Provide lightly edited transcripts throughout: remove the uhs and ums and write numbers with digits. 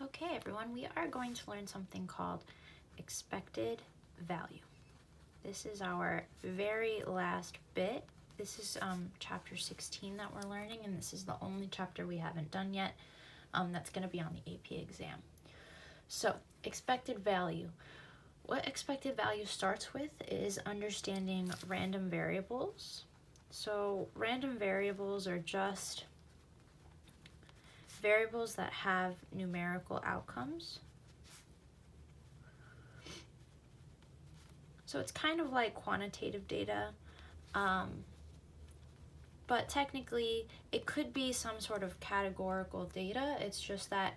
Okay, everyone, we are going to learn something called expected value. This is our very last bit. This is chapter 16 that we're learning, and this is the only chapter we haven't done yet that's going to be on the AP exam. So, expected value. What expected value starts with is understanding random variables. So, random variables are just variables that have numerical outcomes. So it's kind of like quantitative data, but technically it could be some sort of categorical data. It's just that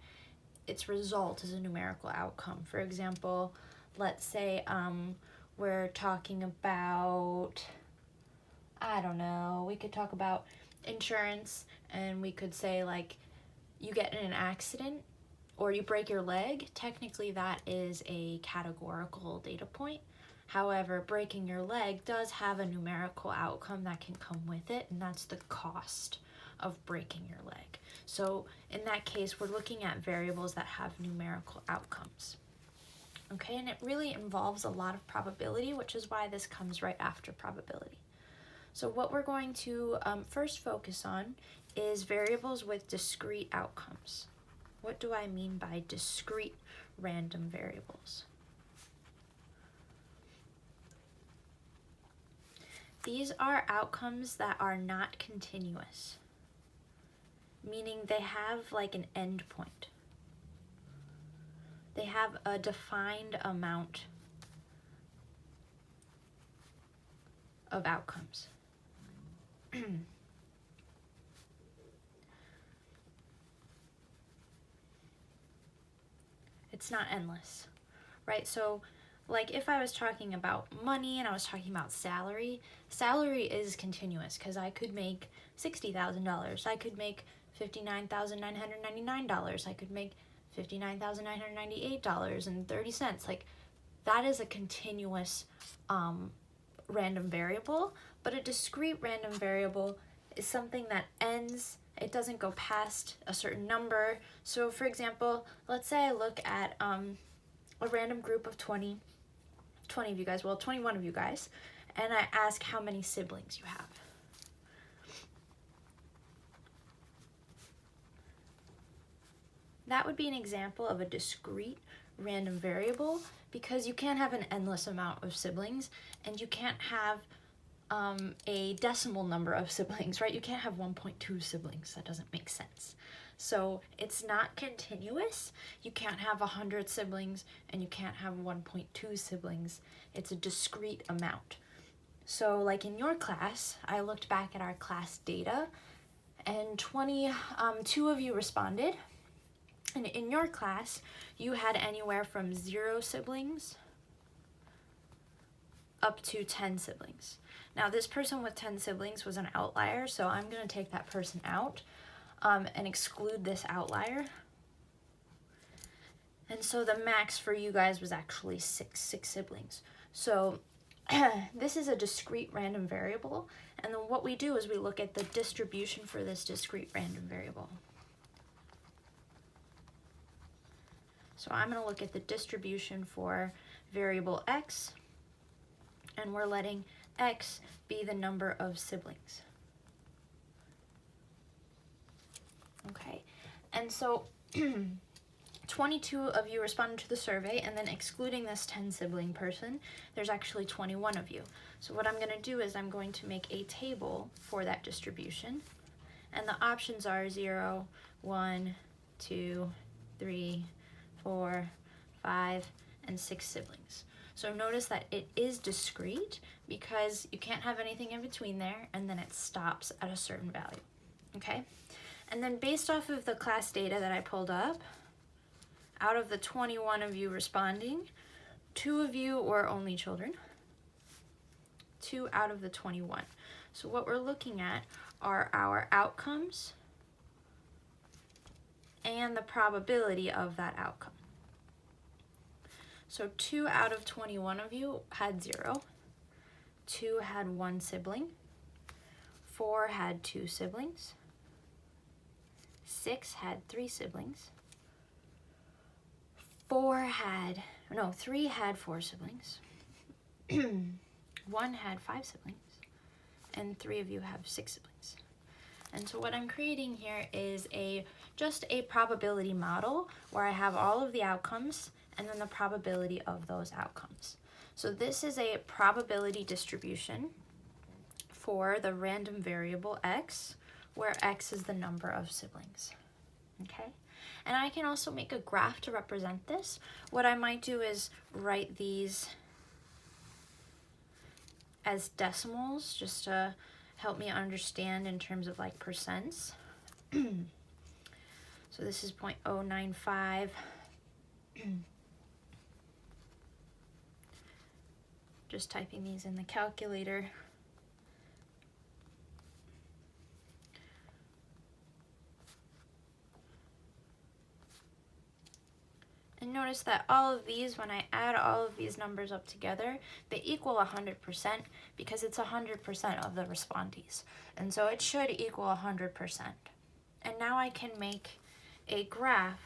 its result is a numerical outcome. For example, let's say we're talking about, I don't know, we could talk about insurance, and we could say like you get in an accident or you break your leg. Technically that is a categorical data point. However, breaking your leg does have a numerical outcome that can come with it, and that's the cost of breaking your leg. So in that case, we're looking at variables that have numerical outcomes. Okay, and it really involves a lot of probability, which is why this comes right after probability. So what we're going to first focus on is variables with discrete outcomes. What do I mean by discrete random variables? These are outcomes that are not continuous, meaning they have like an end point. They have a defined amount of outcomes. It's not endless, right? So like if I was talking about money and I was talking about salary is continuous because I could make $60,000. I could make $59,999. I could make $59,998.30. Like that is a continuous random variable, but a discrete random variable is something that ends. It doesn't go past a certain number. So for example, let's say I look at a random group of 20 of you guys, well 21 of you guys, and I ask how many siblings you have. That would be an example of a discrete random variable because you can't have an endless amount of siblings, and you can't have a decimal number of siblings, right? You can't have 1.2 siblings. That doesn't make sense. So it's not continuous. You can't have 100 siblings and you can't have 1.2 siblings. It's a discrete amount. So like in your class, I looked back at our class data, and 22 of you responded. And in your class, you had anywhere from 0 siblings up to 10 siblings. Now this person with 10 siblings was an outlier, so I'm going to take that person out and exclude this outlier. And so the max for you guys was actually six siblings. So this is a discrete random variable, and then what we do is we look at the distribution for this discrete random variable. So I'm going to look at the distribution for variable x, and we're letting x be the number of siblings. Okay, and so 22 of you responded to the survey, and then excluding this 10 sibling person, there's actually 21 of you. So what I'm going to do is I'm going to make a table for that distribution, and the options are 0, 1, 2, 3, 4, 5, and 6 siblings. So notice that it is discrete because you can't have anything in between there, and then it stops at a certain value, okay? And then based off of the class data that I pulled up, out of the 21 of you responding, 2 of you were only children, 2 out of the 21. So what we're looking at are our outcomes and the probability of that outcome. So 2 out of 21 of you had 0, 2 had 1 sibling, 4 had 2 siblings, 6 had 3 siblings, 3 had 4 siblings, 1 had 5 siblings, and 3 of you have 6 siblings. And so what I'm creating here is just a probability model where I have all of the outcomes and then the probability of those outcomes. So this is a probability distribution for the random variable x, where x is the number of siblings, okay? And I can also make a graph to represent this. What I might do is write these as decimals just to help me understand in terms of like percents. So this is 0.095. Just typing these in the calculator. And notice that all of these, when I add all of these numbers up together, they equal 100% because it's 100% of the respondees. And so it should equal 100%. And now I can make a graph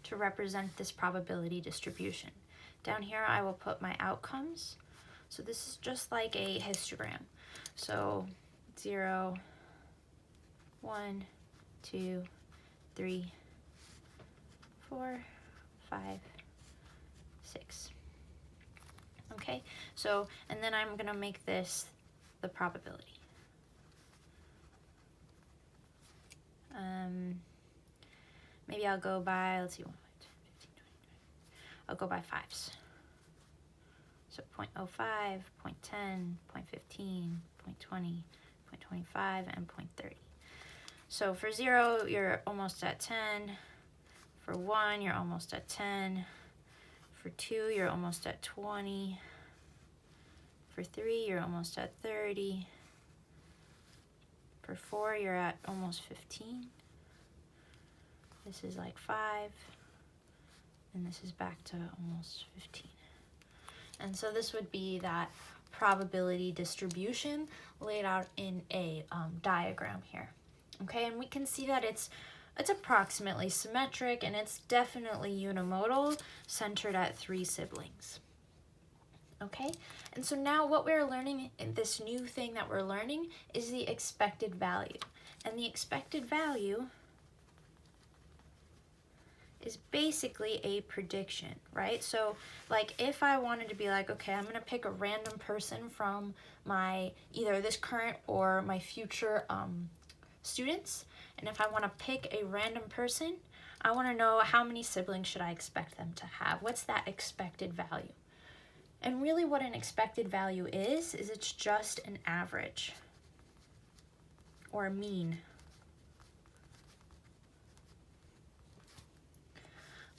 to represent this probability distribution. Down here I will put my outcomes. So this is just like a histogram. So 0, 1, 2, 3, 4, 5, 6. Okay, so, and then I'm gonna make this the probability. Maybe I'll go by, let's see, 1, 5, 10, 15, 20. I'll go by 5s. So 0.05, 0.10, 0.15, 0.20, 0.25, and 0.30. So for 0, you're almost at 10. For 1, you're almost at 10. For 2, you're almost at 20. For 3, you're almost at 30. For 4, you're at almost 15. This is like 5. And this is back to almost 15. And so this would be that probability distribution laid out in a diagram here. Okay, and we can see that it's approximately symmetric and it's definitely unimodal, centered at 3 siblings. Okay, and so now what we're learning, in this new thing that we're learning, is the expected value. And the expected value is basically a prediction, right? So like if I wanted to be like, okay, I'm gonna pick a random person from my, either this current or my future students, and if I wanna pick a random person, I wanna know how many siblings should I expect them to have? What's that expected value? And really what an expected value is it's just an average or a mean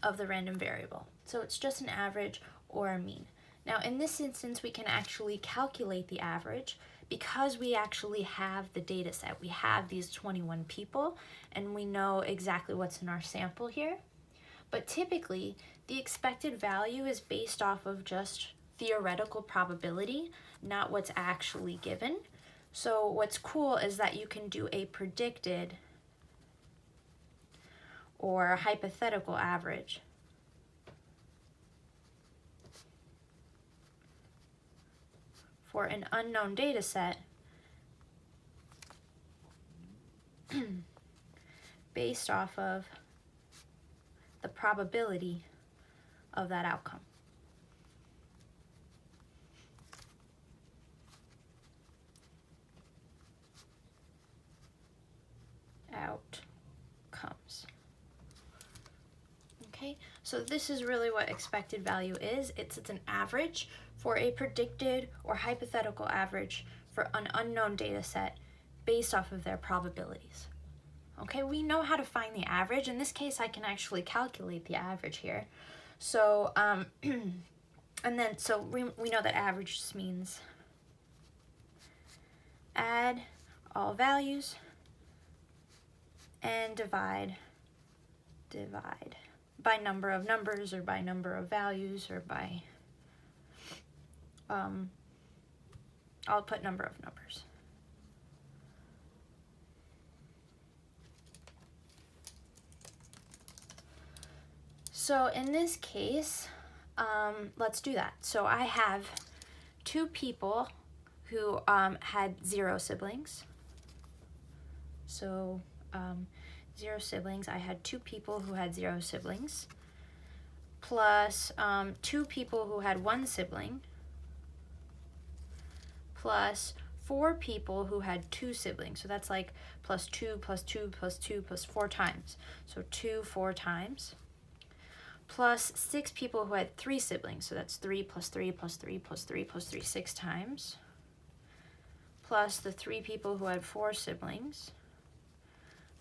of the random variable. So it's just an average or a mean. Now in this instance, we can actually calculate the average because we actually have the data set. We have these 21 people and we know exactly what's in our sample here. But typically, the expected value is based off of just theoretical probability, not what's actually given. So what's cool is that you can do a predicted or hypothetical average. For an unknown data set based off of the probability of that outcome. Outcomes. Okay, so this is really what expected value is. It's an average for a predicted or hypothetical average for an unknown data set based off of their probabilities. Okay, we know how to find the average. In this case, I can actually calculate the average here. So, and then, so we know that average just means add all values and divide by number of numbers or by number of values or by, I'll put number of numbers. So in this case, let's do that. So I have two people who had 0 siblings. So 0 siblings. I had 2 people who had 0 siblings, plus 2 people who had 1 sibling, plus 4 people who had 2 siblings. So that's like plus 2, plus 2, plus 2, plus 4 times. So 2 4 times. Plus 6 people who had 3 siblings. So that's 3 plus 3 plus 3 plus 3 plus 3, 6 times. Plus the 3 people who had 4 siblings.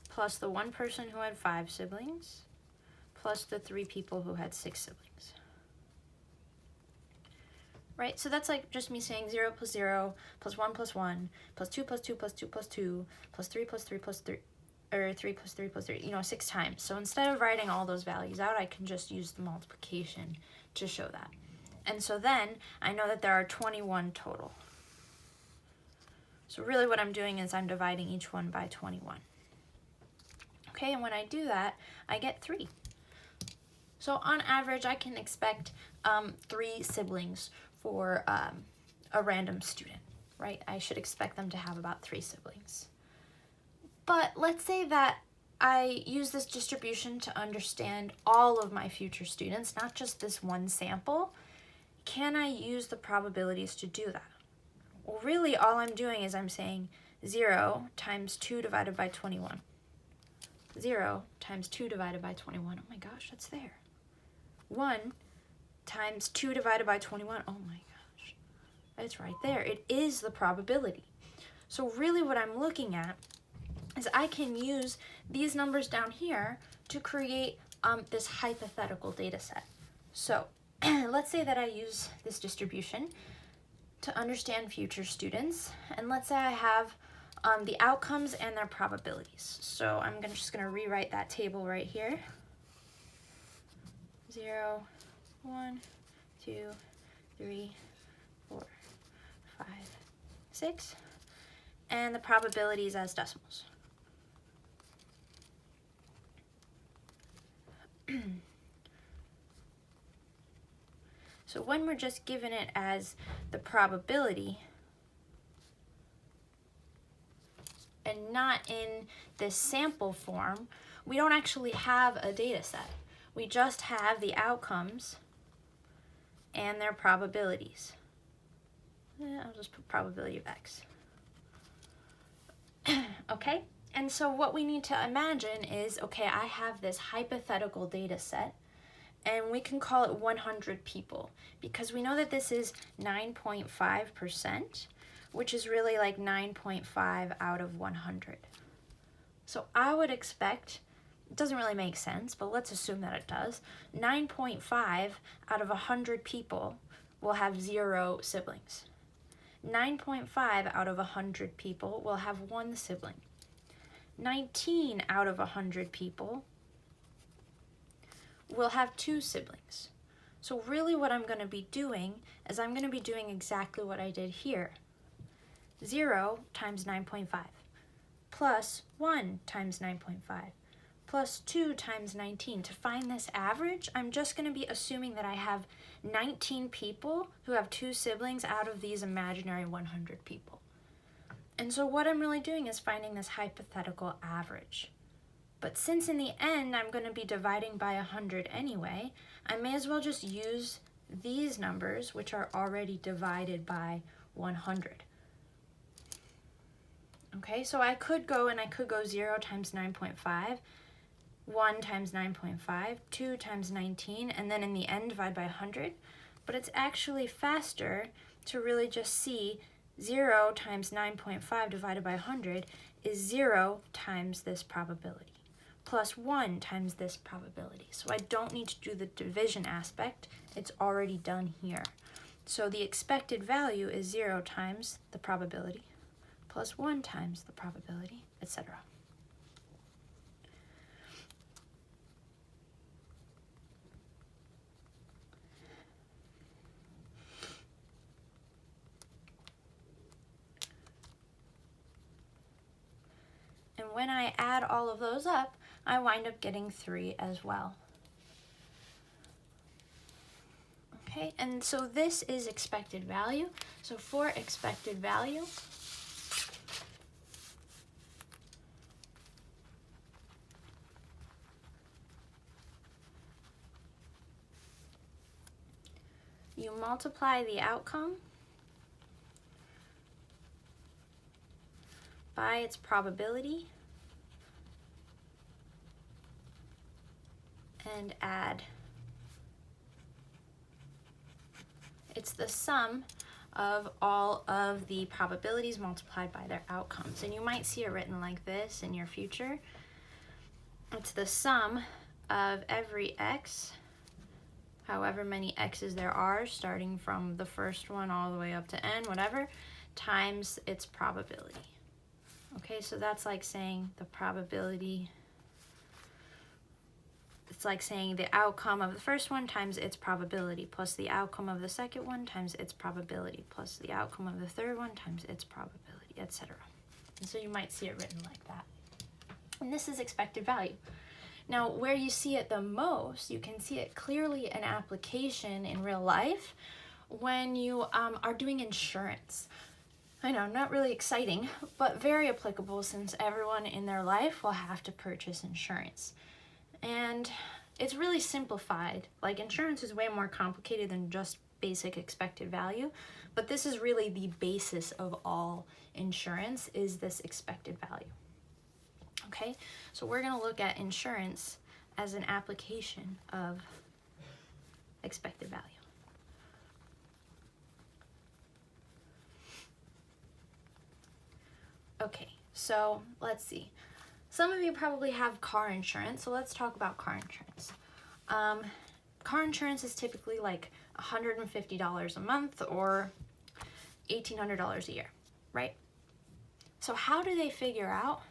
Plus the 1 person who had 5 siblings. Plus the 3 people who had 6 siblings. Right, so that's like just me saying 0 plus 0, plus 1 plus 1, plus 2 plus 2 plus 2 plus 2, plus 3 plus 3 plus 3, or 3 plus 3 plus 3, 6 times. So instead of writing all those values out, I can just use the multiplication to show that. And so then I know that there are 21 total. So really what I'm doing is I'm dividing each one by 21. Okay, and when I do that, I get 3. So on average, I can expect 3 siblings for a random student, right? I should expect them to have about 3 siblings. But let's say that I use this distribution to understand all of my future students, not just this one sample. Can I use the probabilities to do that? Well, really all I'm doing is I'm saying 0 times 2 divided by 21. 0 times 2 divided by 21. Oh my gosh, that's there. 1 times 2 divided by 21. Oh my gosh, it's right there. It is the probability. So really what I'm looking at is I can use these numbers down here to create this hypothetical data set. So let's say that I use this distribution to understand future students, and let's say I have the outcomes and their probabilities. So I'm just going to rewrite that table right here. 0, 1, 2, 3, 4, 5, 6, and the probabilities as decimals. So when we're just given it as the probability and not in this sample form, we don't actually have a data set. We just have the outcomes and their probabilities. I'll just put probability of X. Okay, and so what we need to imagine is, okay, I have this hypothetical data set, and we can call it 100 people, because we know that this is 9.5%, which is really like 9.5 out of 100. So I would expect, it doesn't really make sense, but let's assume that it does, 9.5 out of 100 people will have 0 siblings. 9.5 out of 100 people will have 1 sibling. 19 out of 100 people will have 2 siblings. So really what I'm going to be doing is I'm going to be doing exactly what I did here. 0 times 9.5 plus 1 times 9.5 plus 2 times 19. To find this average, I'm just going to be assuming that I have 19 people who have 2 siblings out of these imaginary 100 people. And so what I'm really doing is finding this hypothetical average. But since in the end I'm going to be dividing by 100 anyway, I may as well just use these numbers, which are already divided by 100. Okay, so I could go 0 times 9.5, 1 times 9.5, 2 times 19, and then in the end divide by 100. But it's actually faster to really just see 0 times 9.5 divided by 100 is 0 times this probability, plus 1 times this probability. So I don't need to do the division aspect. It's already done here. So the expected value is 0 times the probability, plus 1 times the probability, etc. And when I add all of those up, I wind up getting 3 as well. Okay, and so this is expected value. So for expected value, you multiply the outcome by its probability and add. It's the sum of all of the probabilities multiplied by their outcomes. And you might see it written like this in your future. It's the sum of every x, however many x's there are, starting from the first one all the way up to n, whatever, times its probability. Okay, so that's like saying the probability, it's like saying the outcome of the first one times its probability plus the outcome of the second one times its probability plus the outcome of the third one times its probability, etc. And so you might see it written like that. And this is expected value. Now, where you see it the most, you can see it clearly in application in real life when you are doing insurance. I know, not really exciting, but very applicable since everyone in their life will have to purchase insurance. And it's really simplified. Like, insurance is way more complicated than just basic expected value, but this is really the basis of all insurance, is this expected value. Okay, so we're going to look at insurance as an application of expected value. Okay, so let's see. Some of you probably have car insurance, so let's talk about car insurance. Car insurance is typically like $150 a month or $1,800 a year, right? So how do they figure out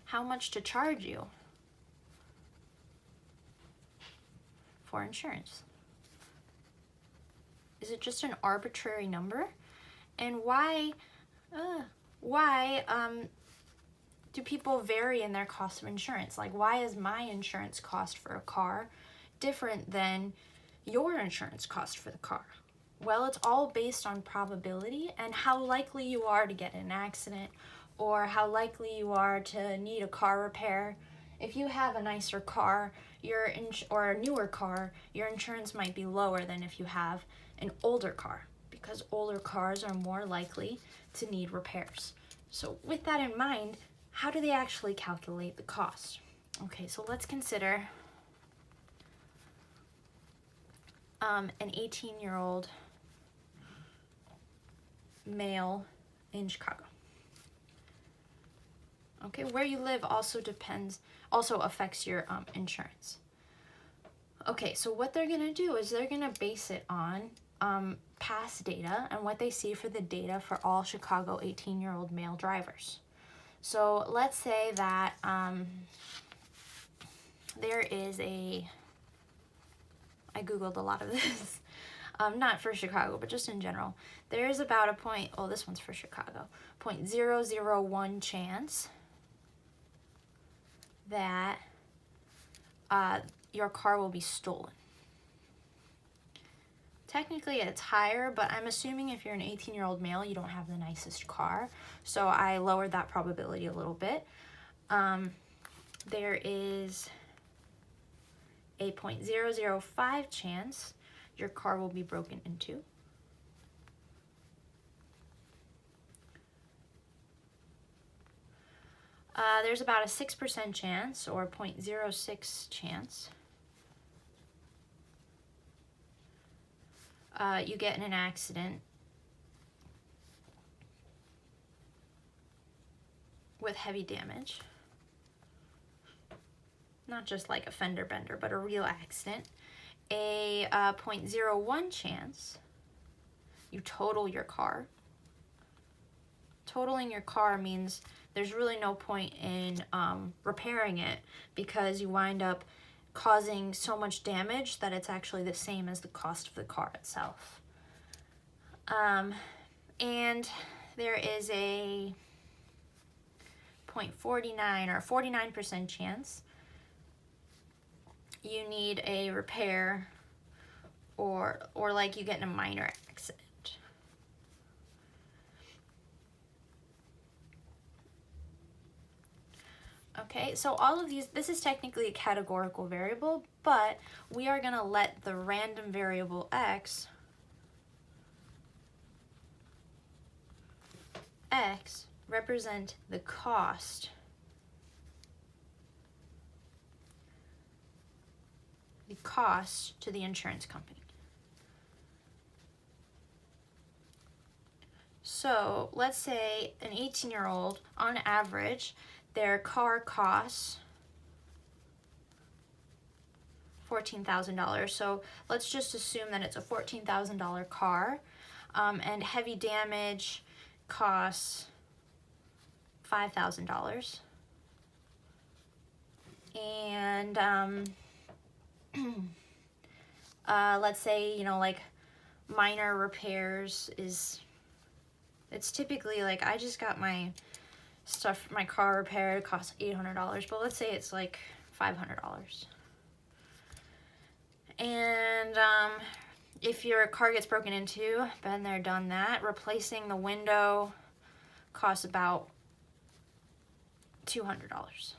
how much to charge you for insurance? Is it just an arbitrary number? And why do people vary in their cost of insurance? Like, why is my insurance cost for a car different than your insurance cost for the car? Well, it's all based on probability and how likely you are to get in an accident or how likely you are to need a car repair. If you have a nicer car or a newer car, your insurance might be lower than if you have an older car, because older cars are more likely to need repairs. So with that in mind, how do they actually calculate the cost? Okay, so let's consider an 18-year-old male in Chicago. Okay, where you live also affects your insurance. Okay, so what they're gonna do is they're gonna base it on past data and what they see for the data for all Chicago 18-year-old male drivers. So let's say that there is I Googled a lot of this, not for Chicago, but just in general. There is about this one's for Chicago, 0.001 chance that your car will be stolen. Technically it's higher, but I'm assuming if you're an 18-year-old male, you don't have the nicest car. So I lowered that probability a little bit. There is a 0.005 chance your car will be broken into. There's about a 6% chance, or 0.06 chance, you get in an accident with heavy damage. Not just like a fender bender, but a real accident. A 0.01 chance you total your car. Totaling your car means there's really no point in repairing it, because you wind up causing so much damage that it's actually the same as the cost of the car itself. And there is a 0.49 or 49% chance you need a repair or like you get in a minor accident. Okay, so all of these, this is technically a categorical variable, but we are going to let the random variable x represent the cost to the insurance company. So let's say an 18-year-old, on average, their car costs $14,000. So let's just assume that it's a $14,000 car, and heavy damage costs $5,000. And let's say, you know, like minor repairs it's typically like, I just got my stuff, my car repaired, it costs $800, but let's say it's like $500. And if your car gets broken into, been there, done that, replacing the window costs about $200.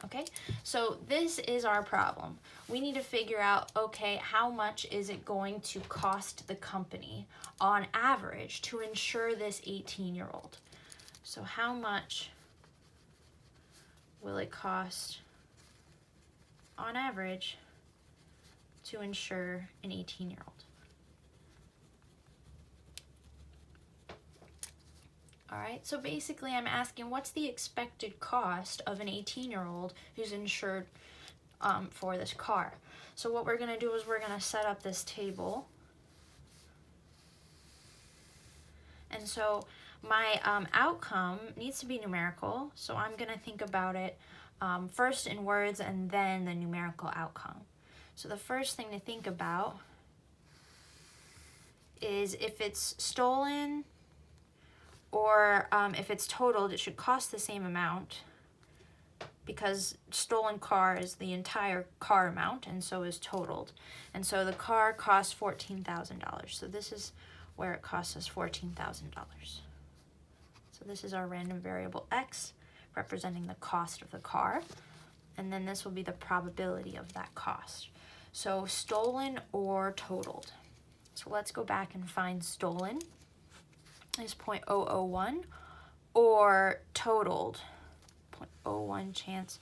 Okay, so this is our problem. We need to figure out, okay, how much is it going to cost the company on average to insure this 18-year-old? So how much will it cost on average to insure an 18-year-old? All right, so basically I'm asking, what's the expected cost of an 18-year-old who's insured for this car? So what we're gonna do is we're gonna set up this table. And so my outcome needs to be numerical, so I'm gonna think about it first in words and then the numerical outcome. So the first thing to think about is if it's stolen, or if it's totaled, it should cost the same amount, because stolen car is the entire car amount, and so is totaled. And so the car costs $14,000. So this is where it costs us $14,000. So this is our random variable x, representing the cost of the car. And then this will be the probability of that cost. So stolen or totaled. So let's go back and find stolen is 0.001, or totaled, 0.01 chance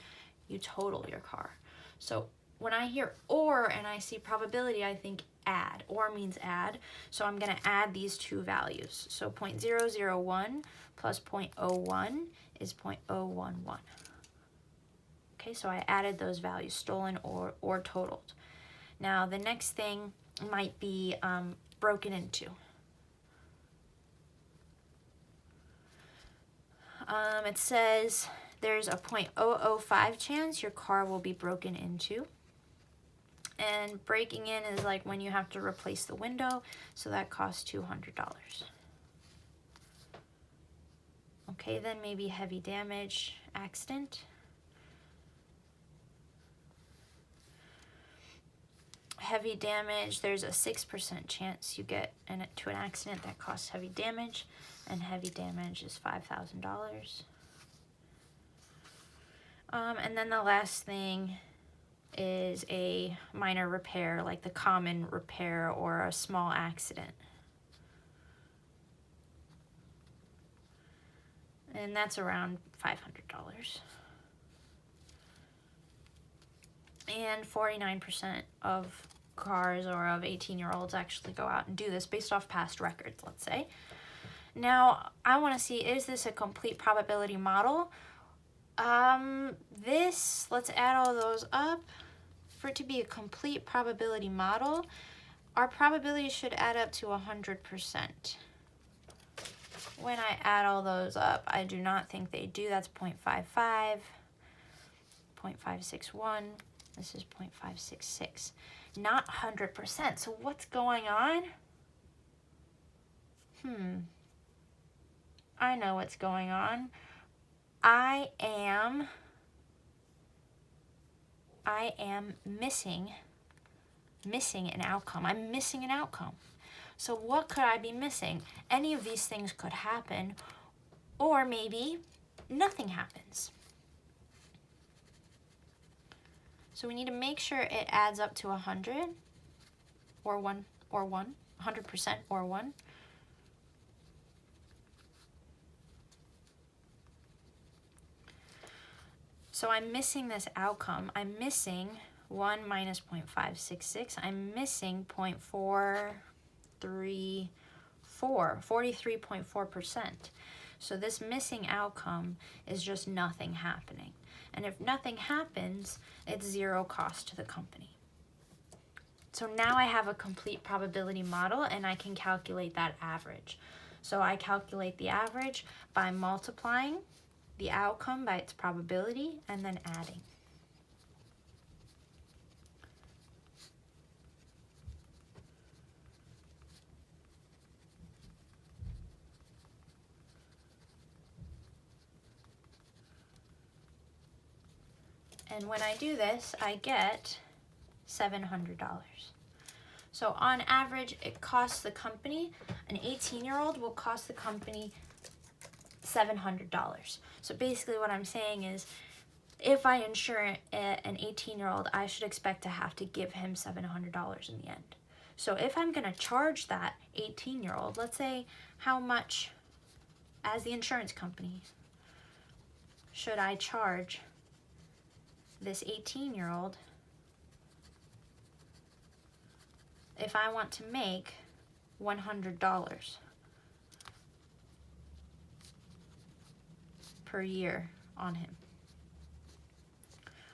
you total your car. So when I hear or and I see probability, I think add. Or means add. So I'm going to add these two values. So 0.001 plus 0.01 is 0.011. Okay, so I added those values, stolen or totaled. Now the next thing might be broken into. It says there's a 0.005 chance your car will be broken into. And breaking in is like when you have to replace the window, so that costs $200. Okay, then maybe heavy damage, accident. Heavy damage, there's a 6% chance you get into an accident that costs heavy damage, and heavy damage is $5,000. And then the last thing is a minor repair, like the common repair or a small accident. And that's around $500. And 49% of cars or of 18-year-olds actually go out and do this based off past records, let's say. Now, I want to see, is this a complete probability model? Let's add all those up. For it to be a complete probability model, our probability should add up to 100%. When I add all those up, I do not think they do. That's 0.55, 0.561. This is 0.566. Not 100%. So what's going on? I know what's going on. I am I am missing an outcome. I'm missing an outcome. So what could I be missing? Any of these things could happen, or maybe nothing happens. So we need to make sure it adds up to 100 or 1 or 1, 100% or 1. So I'm missing this outcome. I'm missing 1 minus 0.566. I'm missing 0.434, 43.4%. So this missing outcome is just nothing happening. And if nothing happens, it's zero cost to the company. So now I have a complete probability model and I can calculate that average. So I calculate the average by multiplying the outcome by its probability and then adding. And when I do this, I get $700. So on average, it costs the company, an 18-year-old will cost the company $700. So basically what I'm saying is, if I insure an 18-year-old, I should expect to have to give him $700 in the end. So if I'm gonna charge that 18-year-old, let's say how much, as the insurance company, should I charge this 18-year-old if I want to make $100 per year on him?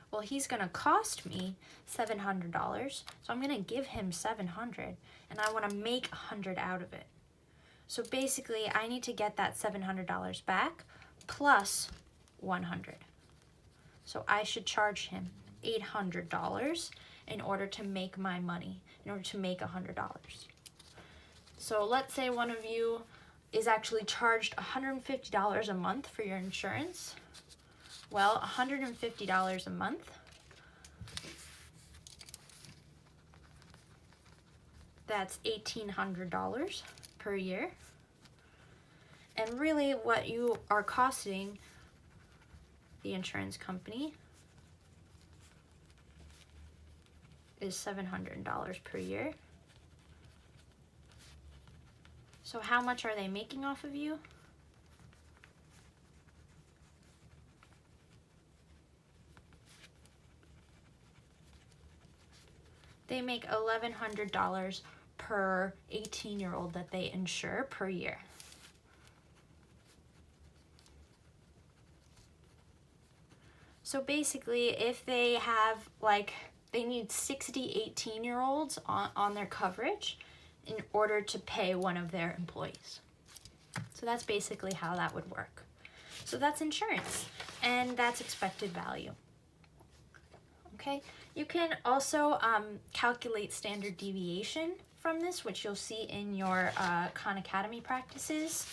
Well, he's gonna cost me $700, so I'm gonna give him $700, and I wanna make $100 out of it. So basically, I need to get that $700 back plus $100. So I should charge him $800 in order to make my money, in order to make $100. So let's say one of you is actually charged $150 a month for your insurance. Well, $150 a month, that's $1,800 per year. And really what you are costing the insurance company is $700 per year. So how much are they making off of you? They make $1,100 per 18-year-old that they insure per year. So basically, if they have, like, they need 60 18-year-olds on their coverage in order to pay one of their employees. So that's basically how that would work. So that's insurance, and that's expected value. Okay, you can also calculate standard deviation from this, which you'll see in your Khan Academy practices.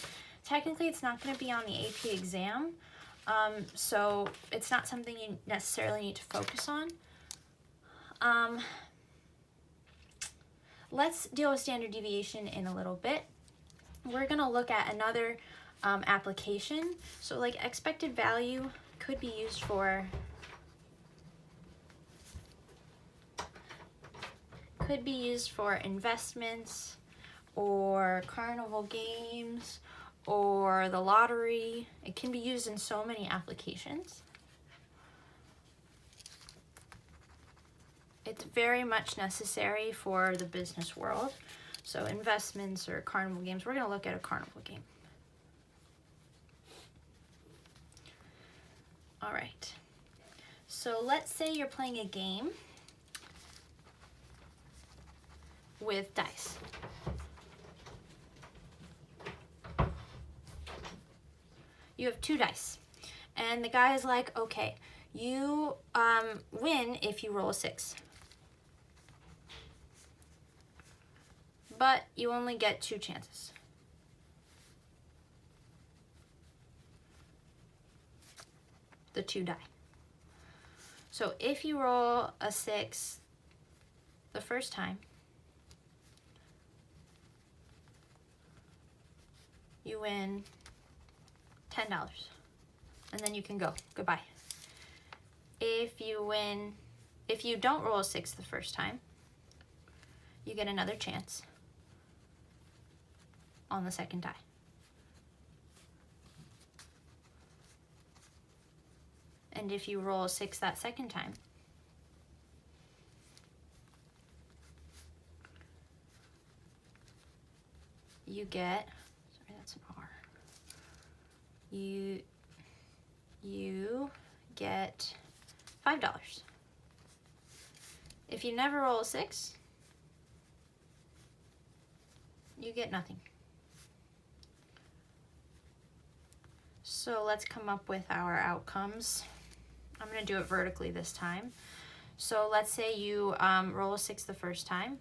Technically, it's not going to be on the AP exam, so it's not something you necessarily need to focus on. Let's deal with standard deviation in a little bit. We're going to look at another application. So like expected value could be used for investments or carnival games or the lottery. It can be used in so many applications. It's very much necessary for the business world. So investments or carnival games, we're going to look at a carnival game. All right. So let's say you're playing a game with dice. You have 2 dice. And the guy is like, okay, you win if you roll a 6. But you only get 2 chances. The 2 die. So So if you roll a 6 the first time, you win $10. And then you can go. Goodbye. If you don't roll a 6 the first time, you get another chance on the second die. And if you roll a 6 that second time, you get, sorry, that's an R. You get $5. If you never roll a 6, you get nothing. So let's come up with our outcomes. I'm going to do it vertically this time. So let's say you roll a 6 the first time.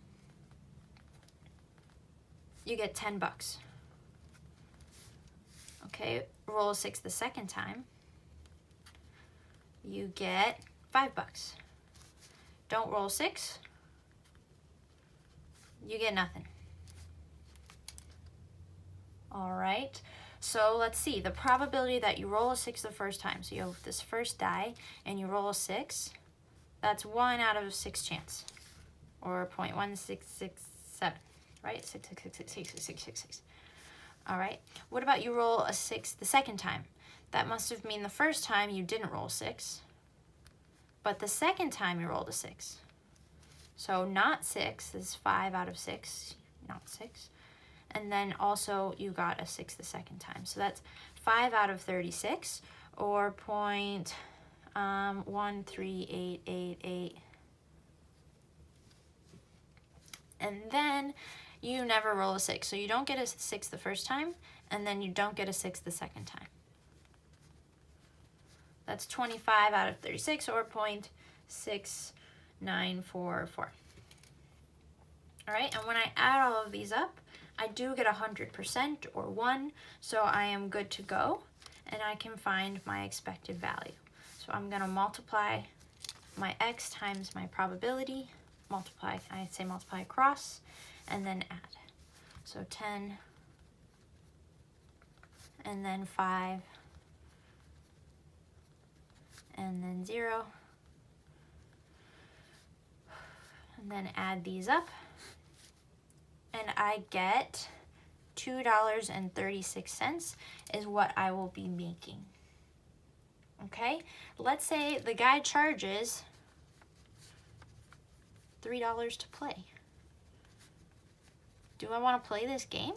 You get $10. Okay, roll a 6 the second time. You get $5. Don't roll 6. You get nothing. All right. So let's see, the probability that you roll a 6 the first time, so you have this first die and you roll a 6, that's 1 out of 6 chance, or 0.1667, right? 6. All right, what about you roll a 6 the second time? That must have mean the first time you didn't roll 6, but the second time you rolled a 6. So not 6, this is 5 out of 6, not 6. And then also you got a 6 the second time. So that's 5 out of 36, or 0.13888. And then you never roll a 6. So you don't get a 6 the first time, and then you don't get a 6 the second time. That's 25 out of 36, or 0.6944. All right, and when I add all of these up, I do get 100%, or 1, so I am good to go, and I can find my expected value. So I'm going to multiply my x times my probability, multiply across, and then add. So 10, and then 5, and then 0, and then add these up. And I get $2.36 is what I will be making. Okay, let's say the guy charges $3 to play. Do I want to play this game?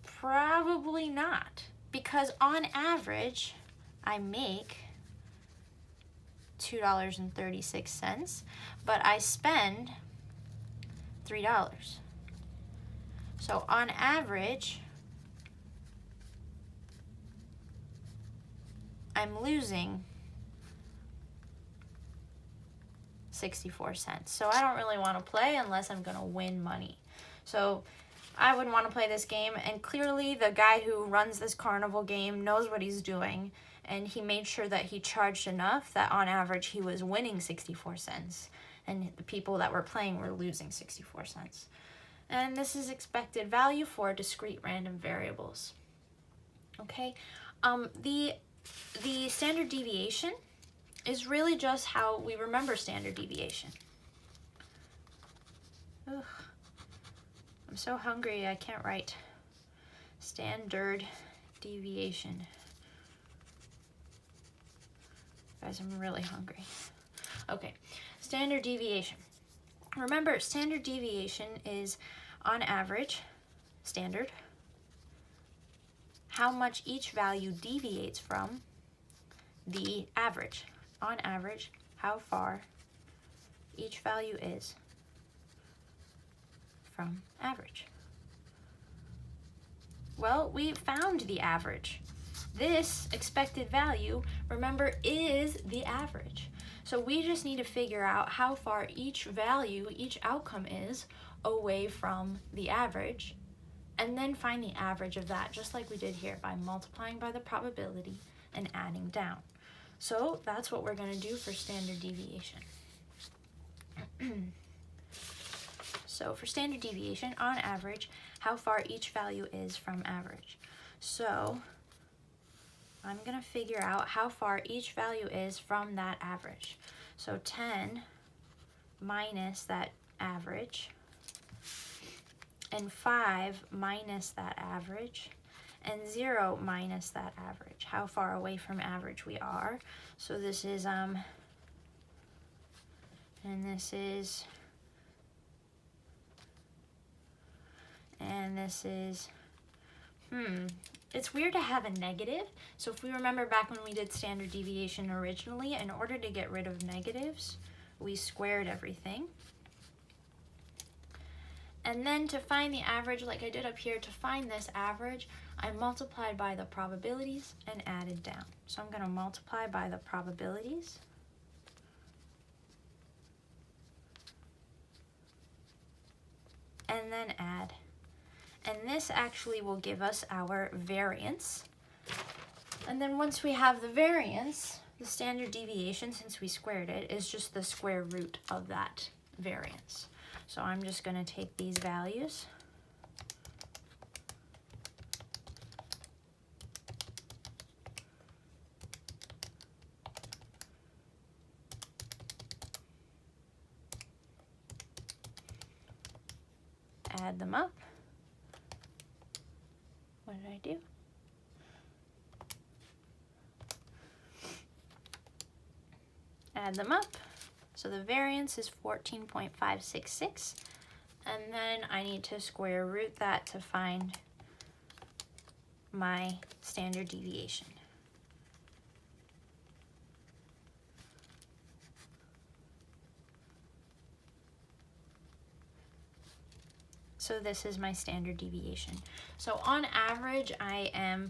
Probably not, because on average, I make $2.36, but I spend $3. So on average, I'm losing 64 cents. So I don't really want to play unless I'm going to win money. So I would want to play this game, and clearly the guy who runs this carnival game knows what he's doing, and he made sure that he charged enough that on average he was winning 64 cents, and the people that were playing were losing 64 cents. And this is expected value for discrete random variables. Okay, the standard deviation is really just how we remember standard deviation. Ugh. I'm so hungry I can't write. Standard deviation. Guys, I'm really hungry. Okay, standard deviation. Remember, standard deviation is on average, standard, how much each value deviates from the average. On average, how far each value is from average. Well, we found the average. This expected value, remember, is the average. So we just need to figure out how far each value, each outcome is away from the average, and then find the average of that, just like we did here by multiplying by the probability and adding down. So that's what we're going to do for standard deviation. So for standard deviation, on average, how far each value is from average. So I'm going to figure out how far each value is from that average. So 10 minus that average, and 5 minus that average, and 0 minus that average. How far away from average we are. So this is, and this is, and this is, it's weird to have a negative. So if we remember back when we did standard deviation originally, in order to get rid of negatives, we squared everything. And then to find the average, like I did up here, to find this average, I multiplied by the probabilities and added down. So I'm going to multiply by the probabilities. And then add. And this actually will give us our variance. And then once we have the variance, the standard deviation, since we squared it, is just the square root of that variance. So I'm just going to take these values add them up. What did I do? Add them up. So the variance is 14.566, and then I need to square root that to find my standard deviation. So this is my standard deviation. So on average, I am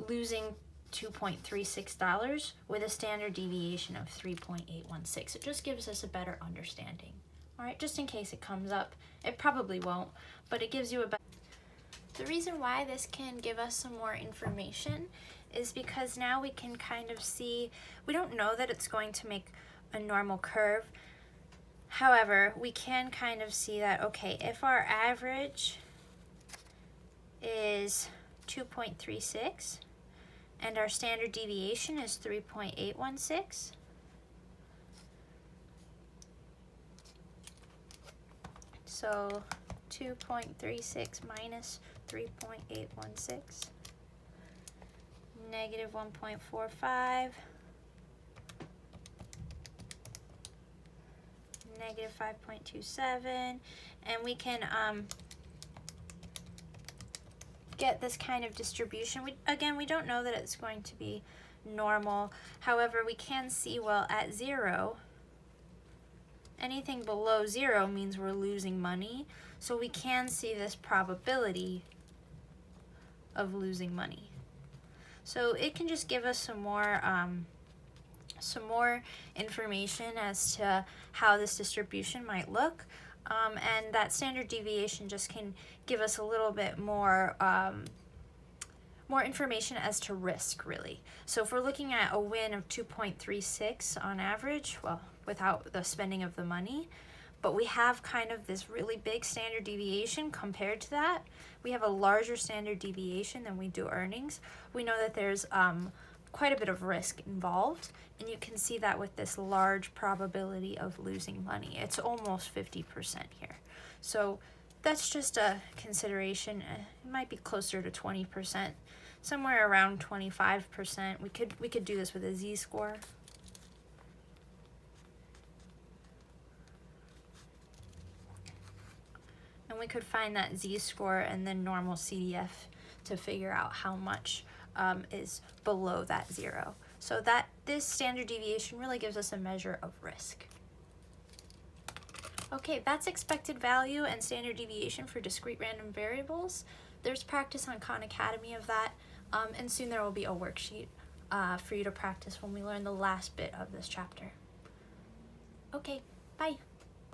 losing $2.36 with a standard deviation of 3.816. It just gives us a better understanding. All right, just in case it comes up. It probably won't, but it gives you a better. The reason why this can give us some more information is because now we can kind of see, we don't know that it's going to make a normal curve. However, we can kind of see that, okay, if our average is 2.36 and our standard deviation is 3.816, so 2.36 minus 3.816, negative 1.45, negative 5.27, and we can get this kind of distribution. Again, we don't know that it's going to be normal. However, we can see, well, at 0, anything below 0 means we're losing money. So we can see this probability of losing money. So it can just give us some more information as to how this distribution might look. And that standard deviation just can give us a little bit more more information as to risk, really. So if we're looking at a win of 2.36 on average, well, without the spending of the money, but we have kind of this really big standard deviation compared to that. We have a larger standard deviation than we do earnings. We know that there's quite a bit of risk involved, and you can see that with this large probability of losing money. It's almost 50% here. So that's just a consideration. It might be closer to 20%, somewhere around 25%. We could do this with a z-score. And we could find that z-score and then normal CDF to figure out how much is below that 0. So that this standard deviation really gives us a measure of risk. Okay, that's expected value and standard deviation for discrete random variables. There's practice on Khan Academy of that, and soon there will be a worksheet for you to practice when we learn the last bit of this chapter. Okay, bye.